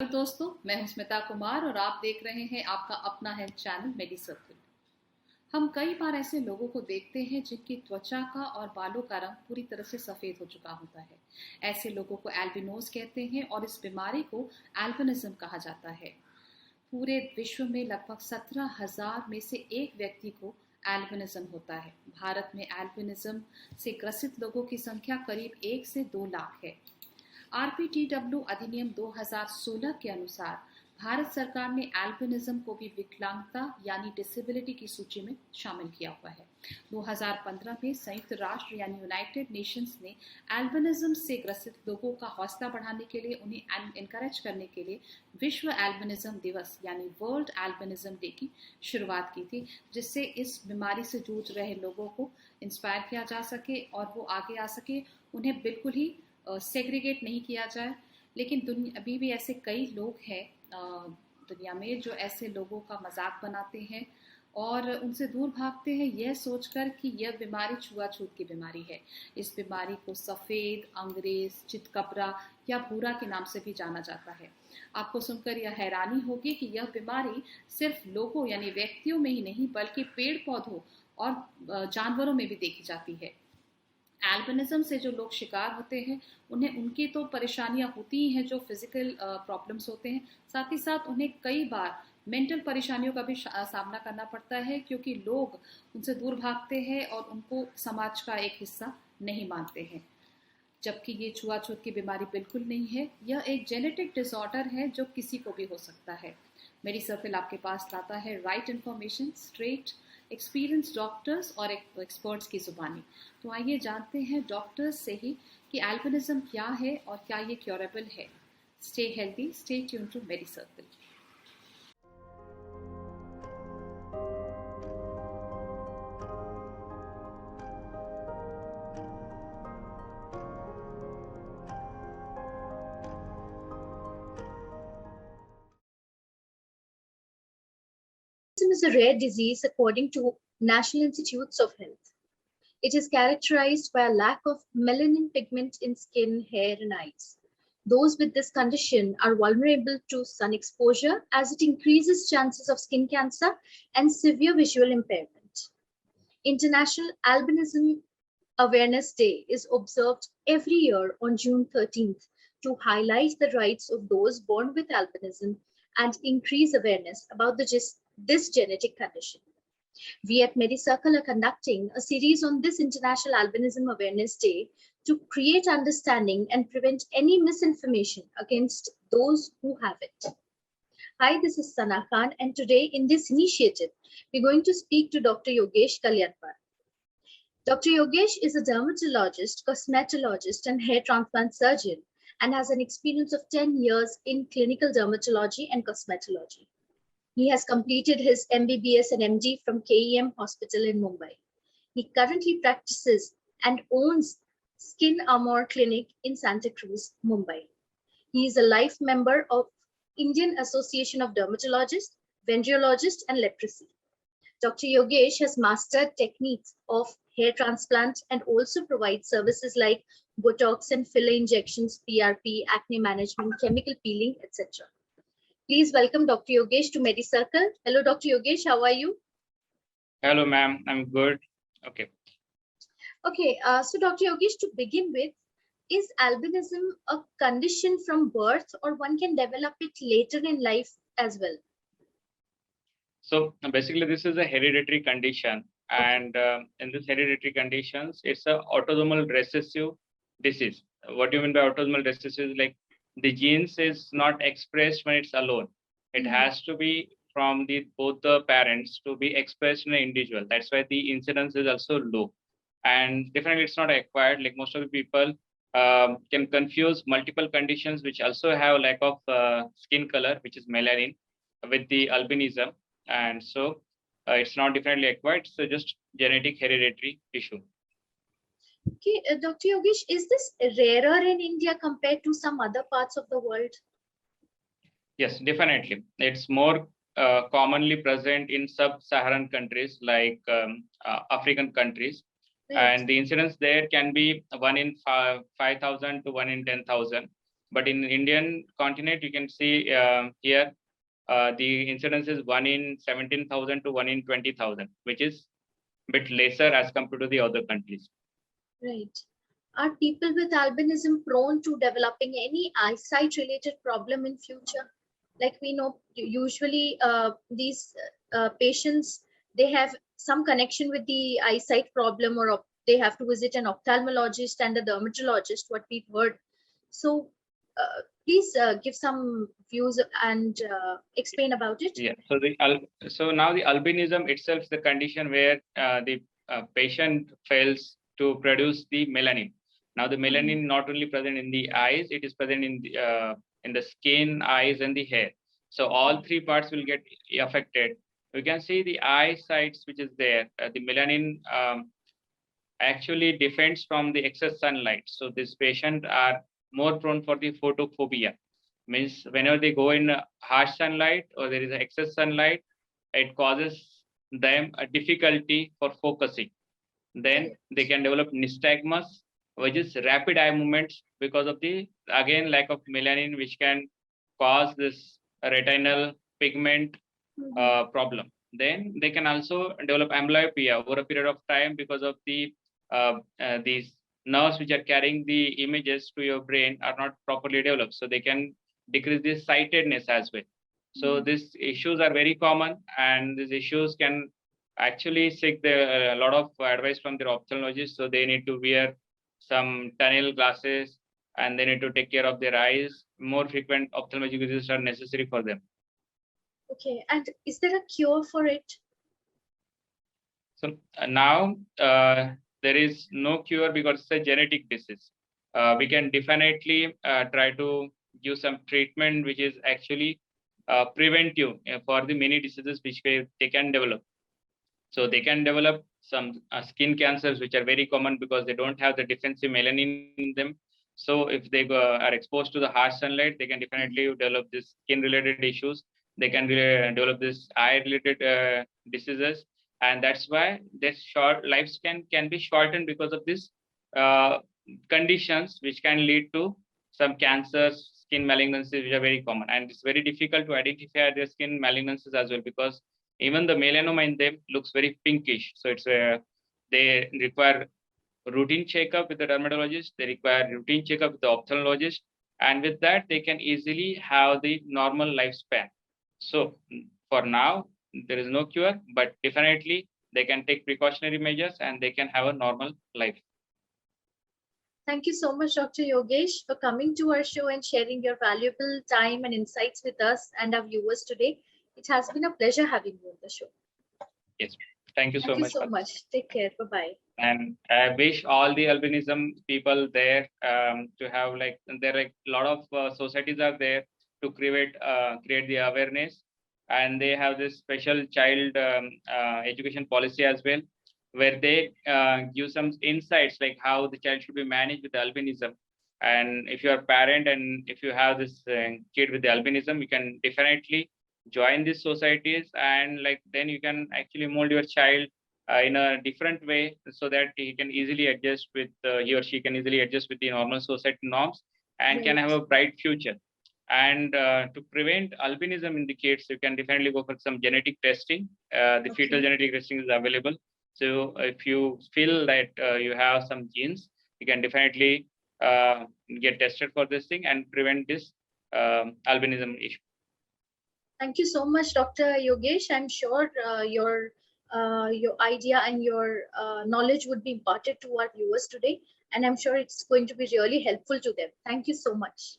Hello दोस्तों, मैं हूं स्मिता कुमार और आप देख रहे हैं आपका अपना हेल्थ चैनल मेडी सर्कल। हम कई बार ऐसे लोगों को देखते हैं जिनकी त्वचा का और बालों का रंग पूरी तरह से सफेद हो चुका होता है। ऐसे लोगों को एल्बिनोस कहते हैं और इस बीमारी को एल्बिनिज्म कहा जाता है। पूरे विश्व में लगभग 17,000 में से एक व्यक्ति को एल्बिनिज्म होता है। भारत में एल्बिनिज्म से ग्रसित लोगों की संख्या करीब 1 से 2 लाख है। आरपीटीडब्ल्यू अधिनियम 2016 के अनुसार भारत सरकार ने एल्बिनिज्म को भी विकलांगता यानी डिसेबिलिटी की सूची में शामिल किया हुआ है। 2015 में संयुक्त राष्ट्र यानी यूनाइटेड नेशंस ने एल्बिनिज्म से ग्रसित लोगों का हौसला बढ़ाने के लिए उन्हें इनकरेज करने के लिए विश्व एल्बिनिज्म दिवस यानी वर्ल्ड एल्बिनिज्म डे की शुरुआत की थी, जिससे इस बीमारी से जूझ रहे लोगों को इंस्पायर किया जा सके और वो आगे आ सके। उन्हें बिल्कुल ही सेग्रीगेट नहीं किया जाए। लेकिन अभी भी ऐसे कई लोग हैं दुनिया में जो ऐसे लोगों का मजाक बनाते हैं और उनसे दूर भागते हैं, यह सोचकर कि यह बीमारी छुआछूत की बीमारी है। इस बीमारी को सफ़ेद, अंग्रेज, चितकबरा या भूरा के नाम से भी जाना जाता है। आपको सुनकर यह हैरानी होगी कि यह बीमारी सिर्फ लोगों यानी व्यक्तियों में ही नहीं बल्कि पेड़ पौधों और जानवरों में भी देखी जाती है। एल्बिनिज्म से जो लोग शिकार होते हैं उन्हें उनकी तो परेशानियां होती ही हैं, जो फिजिकल प्रॉब्लम्स होते हैं, साथ ही साथ उन्हें कई बार मेंटल परेशानियों का भी सामना करना पड़ता है, क्योंकि लोग उनसे दूर भागते हैं और उनको समाज का एक हिस्सा नहीं मानते हैं। जबकि ये छुआछूत की बीमारी बिल्कुल नहीं है, यह एक जेनेटिक डिसऑर्डर है जो किसी को भी हो सकता है। मेडी सर्कल आपके पास लाता है right information straight experience doctors और एक्सपर्ट्स की जुबानी। तो आइए जानते हैं डॉक्टर्स से ही कि एल्बिनिज्म क्या है और क्या ये क्योरेबल है। Stay healthy, stay tuned to Medi Circle. Autism is a rare disease according to National Institutes of Health. It is characterized by a lack of melanin pigment in skin, hair, and eyes. Those with this condition are vulnerable to sun exposure as it increases chances of skin cancer and severe visual impairment. International Albinism Awareness Day is observed every year on June 13th to highlight the rights of those born with albinism and increase awareness about this genetic condition. We at MediCircle are conducting a series on this International Albinism Awareness Day to create understanding and prevent any misinformation against those who have it. Hi, this is Sana Khan, and today in this initiative, we're going to speak to Dr. Yogesh Kalyanpal. Dr. Yogesh is a dermatologist, cosmetologist, and hair transplant surgeon and has an experience of 10 years in clinical dermatology and cosmetology. He has completed his MBBS and MD from KEM Hospital in Mumbai. He currently practices and owns Skin Armor Clinic in Santa Cruz, Mumbai. He is a life member of Indian Association of Dermatologists, Venereologists, and Leprosy. Dr. Yogesh has mastered techniques of hair transplant and also provides services like Botox and filler injections, PRP, acne management, chemical peeling, etc. Please welcome Dr. Yogesh to MediCircle. Hello, Dr. Yogesh. How are you? Hello, ma'am. I'm good. Okay. Okay. So, Dr. Yogesh, to begin with, is albinism a condition from birth or one can develop it later in life as well? So basically, this is a hereditary condition, and in this hereditary conditions, it's a autosomal recessive disease. What do you mean by autosomal recessive? Like the genes is not expressed when it's alone. It has to be from both the parents to be expressed in an individual. That's why the incidence is also low, and definitely it's not acquired. Like most of the people can confuse multiple conditions which also have lack of skin color, which is melanin, with the albinism, and so it's not definitely acquired. So just genetic hereditary issue. Okay, Dr. Yogesh, is this rarer in India compared to some other parts of the world? Yes, definitely. It's more commonly present in sub-Saharan countries like African countries. Right. And the incidence there can be 1 in 5,000 to 1 in 10,000. But in Indian continent, you can see here the incidence is 1 in 17,000 to 1 in 20,000, which is a bit lesser as compared to the other countries. Right. Are people with albinism prone to developing any eyesight related problem in future? Like we know, usually these patients, they have some connection with the eyesight problem, or they have to visit an ophthalmologist and a dermatologist, what we've heard. So please give some views and explain about it. Yeah. So now the albinism itself is the condition where the patient fails to produce the melanin. Now the melanin not only present in the eyes, it is present in the skin, eyes, and the hair. So all three parts will get affected. You can see the eye sites which is there. The melanin actually defends from the excess sunlight. So this patient are more prone for the photophobia. Means whenever they go in harsh sunlight or there is excess sunlight, it causes them a difficulty for focusing. Then they can develop nystagmus, which is rapid eye movements because of the again lack of melanin, which can cause this retinal pigment problem. Then they can also develop amblyopia over a period of time because of these nerves which are carrying the images to your brain are not properly developed. So they can decrease the sightedness as well. So these issues are very common, and these issues can actually seek a lot of advice from their ophthalmologist. So they need to wear some tunnel glasses, and they need to take care of their eyes. More frequent ophthalmological visits are necessary for them. Okay, and is there a cure for it? So now there is no cure because it's a genetic disease. We can definitely try to give some treatment which is actually preventive for the many diseases which they can develop. So they can develop some skin cancers which are very common because they don't have the defensive melanin in them. So if they are exposed to the harsh sunlight, they can definitely develop this skin-related issues. They can develop this eye-related diseases, and that's why their short lifespan can be shortened because of this conditions, which can lead to some cancers, skin malignancies, which are very common. And it's very difficult to identify their skin malignancies as well, because even the melanoma in them looks very pinkish. So it's they require routine checkup with the dermatologist. They require routine checkup with the ophthalmologist, and with that they can easily have the normal lifespan. So for now there is no cure, but definitely they can take precautionary measures and they can have a normal life. Thank you so much, Dr. Yogesh, for coming to our show and sharing your valuable time and insights with us and our viewers today. It has been a pleasure having you on the show. Yes, thank you so much. Thank you so much. Take care. Bye-bye. And I wish all the albinism people there to have there are a lot of societies are there to create the awareness, and they have this special child education policy as well, where they give some insights like how the child should be managed with albinism. And if you are a parent and if you have this kid with the albinism, you can definitely join these societies, and then you can actually mold your child in a different way so that he can easily adjust with he or she can easily adjust with the normal society norms and can have a bright future. And to prevent albinism in the kids, you can definitely go for some genetic testing. The fetal genetic testing is available. So if you feel that you have some genes, you can definitely get tested for this thing and prevent this albinism issue. Thank you so much, Dr. Yogesh. I'm sure your idea and your knowledge would be imparted to our viewers today, and I'm sure it's going to be really helpful to them. Thank you so much.